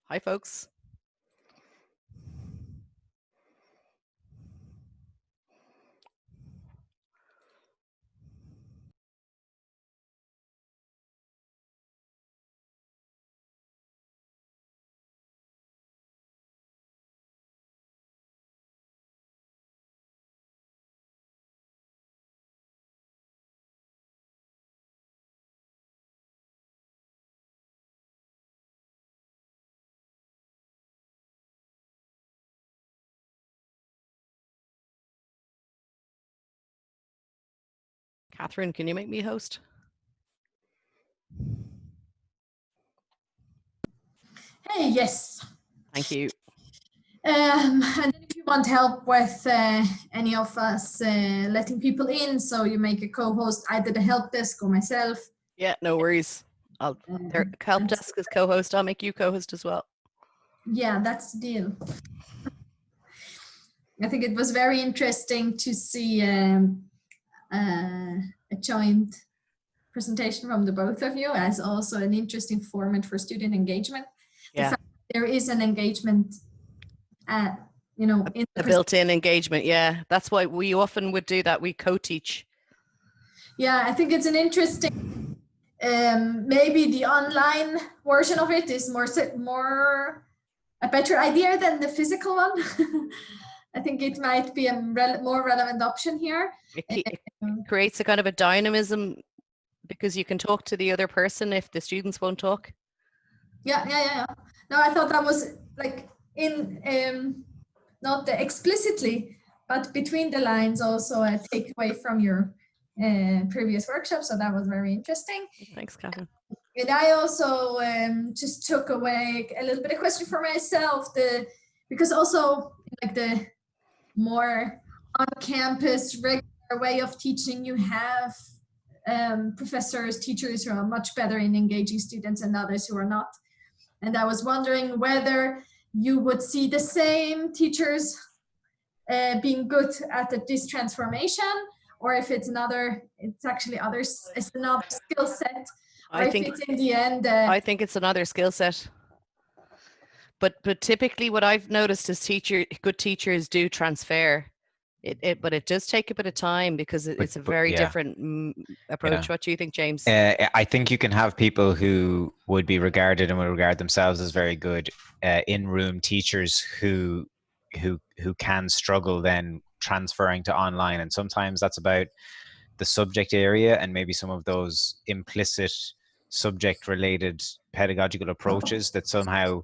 Hi, folks. Catherine, can you make me host? Hey, yes. Thank you. And then if you want help with any of us letting people in, so you make a co-host, either the help desk or myself. Yeah, no worries. Help desk is co-host. I'll make you co-host as well. Yeah, that's the deal. I think it was very interesting to see a joint presentation from the both of you, as also an interesting format for student engagement. Yeah. There is an engagement, in a built-in engagement. Yeah, that's why we often would do that. We co-teach. Yeah, I think it's an interesting. Maybe the online version of it is more a better idea than the physical one. I think it might be a more relevant option here. It creates a kind of a dynamism because you can talk to the other person if the students won't talk. Yeah. No, I thought that was like in not explicitly, but between the lines also a takeaway from your previous workshop. So that was very interesting. Thanks, Catherine. And I also just took away a little bit of question for myself, because also like the more on-campus regular way of teaching, you have professors, teachers who are much better in engaging students and others who are not. And I was wondering whether you would see the same teachers being good at this transformation, or if it's another skill set. I think it's in the end. I think it's another skill set. But typically, what I've noticed is good teachers do transfer. But it does take a bit of time because it's a very different approach. Yeah. What do you think, James? I think you can have people who would be regarded and would regard themselves as very good in-room teachers who can struggle then transferring to online, and sometimes that's about the subject area and maybe some of those implicit subject-related pedagogical approaches that somehow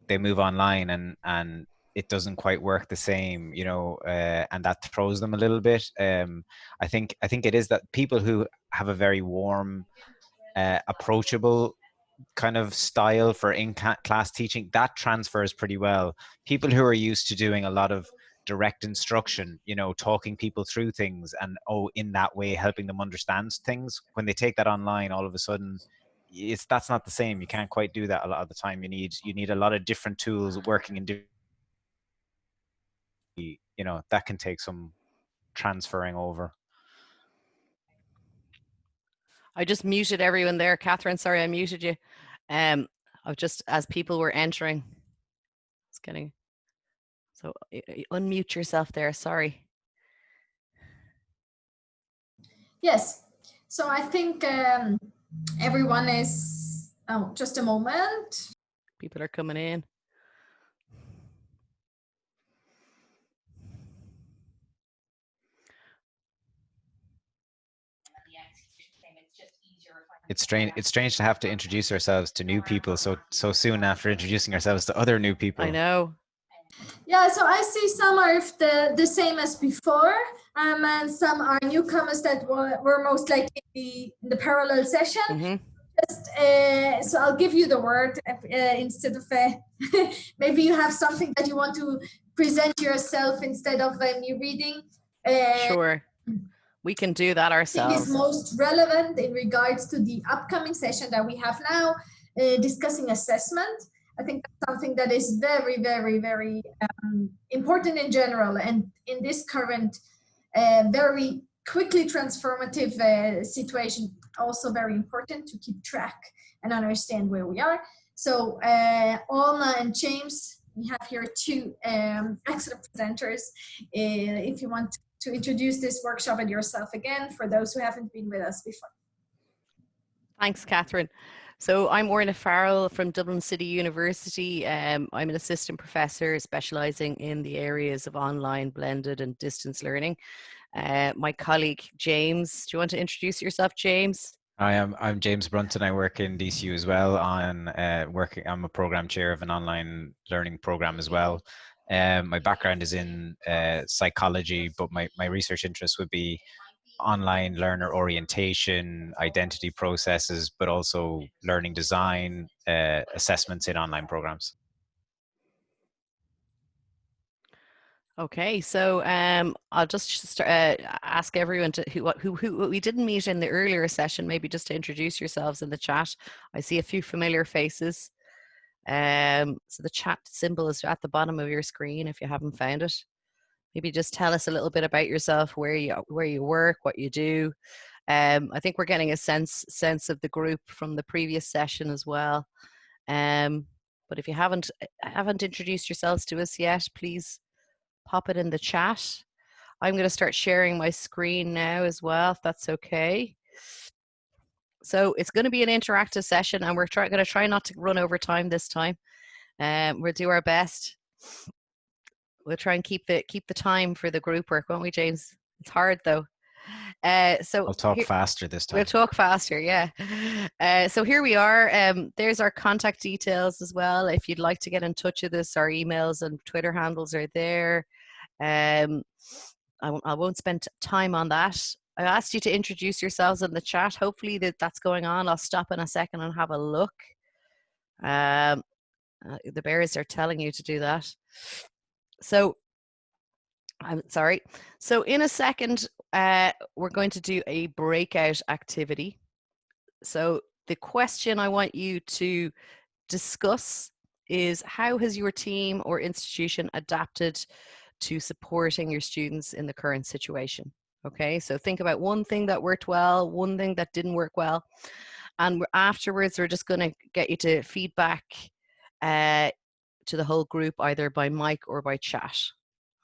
they move online and it doesn't quite work the same, and that throws them a little bit. I think it is that people who have a very warm, approachable kind of style for in-class teaching, that transfers pretty well. People who are used to doing a lot of direct instruction, talking people through things and in that way helping them understand things, when they take that online, all of a sudden that's not the same. You can't quite do that a lot of the time. You need a lot of different tools working in different, that can take some transferring over. I just muted everyone there. Catherine, sorry, I muted you. I've just, as people were entering, so unmute yourself there, sorry. Yes, so I think everyone is, just a moment. People are coming in. It's strange to have to introduce ourselves to new people so soon after introducing ourselves to other new people. I know. Yeah, so I see some are the same as before, and some are newcomers that were most likely in the parallel session. Mm-hmm. So I'll give you the word instead of maybe you have something that you want to present yourself instead of me reading. Sure. We can do that ourselves. I think is most relevant in regards to the upcoming session that we have now, discussing assessment. I think that's something that is very, very, very important in general, and in this current very quickly transformative situation, also very important to keep track and understand where we are. So Alma and James, we have here two excellent presenters. If you want to introduce this workshop and yourself again for those who haven't been with us before. Thanks, Catherine. So I'm Orla Farrell from Dublin City University. I'm an assistant professor specialising in the areas of online, blended and distance learning. My colleague, James, do you want to introduce yourself, James? I'm James Brunton. I work in DCU as well I'm a program chair of an online learning program as well. My background is in psychology, but my research interest would be online learner orientation, identity processes, but also learning design, assessments in online programs. Okay, so I'll just ask everyone to who we didn't meet in the earlier session, maybe just to introduce yourselves in the chat. I see a few familiar faces. So the chat symbol is at the bottom of your screen if you haven't found it. Maybe just tell us a little bit about yourself, where you work, what you do. I think we're getting a sense of the group from the previous session as well. But if you haven't introduced yourselves to us yet, please pop it in the chat. I'm going to start sharing my screen now as well, if that's okay. So it's going to be an interactive session, and we're going to try not to run over time this time. We'll do our best. We'll try and keep the time for the group work, won't we, James? It's hard though. So I'll talk faster this time. We'll talk faster, yeah. So here we are. There's our contact details as well. If you'd like to get in touch with us, our emails and Twitter handles are there. I won't spend time on that. I asked you to introduce yourselves in the chat. Hopefully that's going on. I'll stop in a second and have a look. The bears are telling you to do that. So I'm sorry. So in a second, we're going to do a breakout activity. So the question I want you to discuss is, how has your team or institution adapted to supporting your students in the current situation? Okay, so think about one thing that worked well, one thing that didn't work well. And afterwards, we're just going to get you to feedback to the whole group, either by mic or by chat.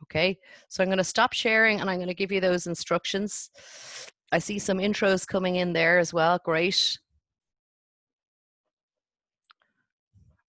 Okay, so I'm going to stop sharing and I'm going to give you those instructions. I see some intros coming in there as well. Great.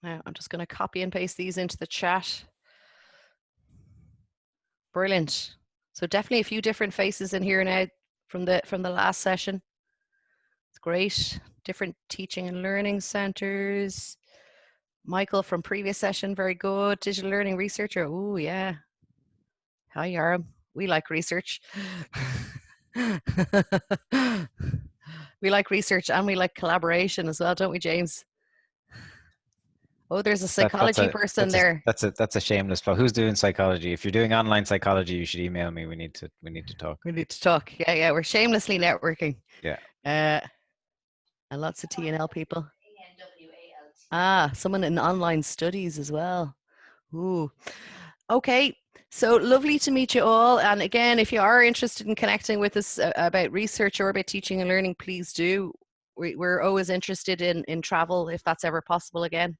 Now I'm just going to copy and paste these into the chat. Brilliant. So definitely a few different faces in here now from the last session. It's great. Different teaching and learning centers. Michael from previous session, very good. Digital learning researcher. Oh yeah. Hi Yaram. We like research. We like research and we like collaboration as well, don't we, James? Oh, there's a psychology person there. That's a shameless plug. Who's doing psychology? If you're doing online psychology, you should email me. We need to talk. We need to talk. Yeah. We're shamelessly networking. Yeah. And lots of T&L people. Someone in online studies as well. Ooh. Okay. So lovely to meet you all. And again, if you are interested in connecting with us about research or about teaching and learning, please do. We're always interested in travel, if that's ever possible again.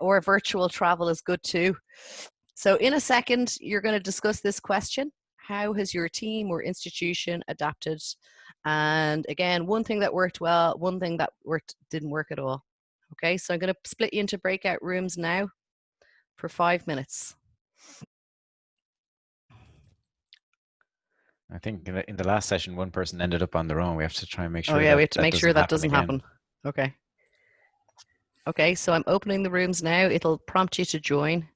Or virtual travel is good too. So in a second, you're going to discuss this question. How has your team or institution adapted? And again, one thing that worked well, one thing that didn't work at all. Okay, so I'm going to split you into breakout rooms now for 5 minutes. I think in the last session, one person ended up on their own. We have to try and make sure. Oh yeah, we have to make sure that doesn't happen. Okay. Okay, so I'm opening the rooms now. It'll prompt you to join.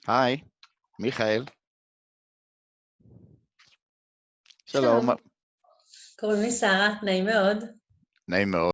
היי, מיכאל. שלום. קוראים לי שרה, נעים מאוד. נעים מאוד.